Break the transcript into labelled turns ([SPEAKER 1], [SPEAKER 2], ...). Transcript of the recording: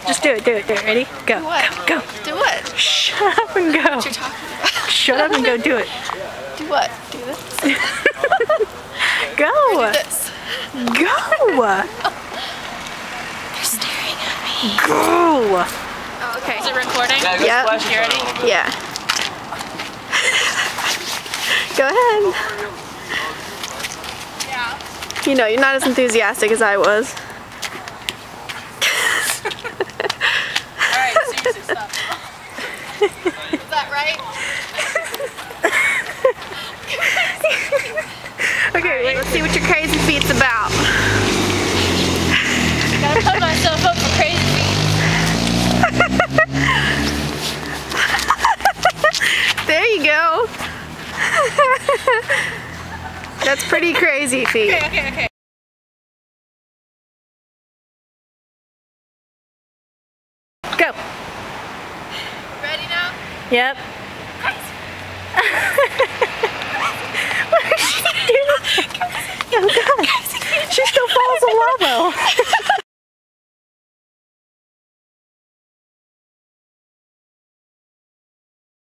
[SPEAKER 1] Just do it, do it, do it. Ready? Go.
[SPEAKER 2] Do what?
[SPEAKER 1] Go.
[SPEAKER 2] Do what?
[SPEAKER 1] Shut up and go.
[SPEAKER 2] What you're talking about?
[SPEAKER 1] Shut up and go do it.
[SPEAKER 2] Do what? Do this?
[SPEAKER 1] Go.
[SPEAKER 2] Do this?
[SPEAKER 1] Go.
[SPEAKER 2] They're staring at me.
[SPEAKER 1] Go.
[SPEAKER 2] Oh, okay.
[SPEAKER 3] Is it recording?
[SPEAKER 2] Yep.
[SPEAKER 3] You ready?
[SPEAKER 2] Yeah. Go ahead.
[SPEAKER 3] Yeah.
[SPEAKER 2] You know, you're not as enthusiastic as I was.
[SPEAKER 3] Alright, seriously, stop. Is that right?
[SPEAKER 2] Okay, wait, let's see what your crazy feet's about.
[SPEAKER 3] Gotta put myself up for crazy feet.
[SPEAKER 2] There you go. That's pretty crazy feet.
[SPEAKER 3] Okay.
[SPEAKER 2] Go.
[SPEAKER 3] Ready now?
[SPEAKER 2] Yep.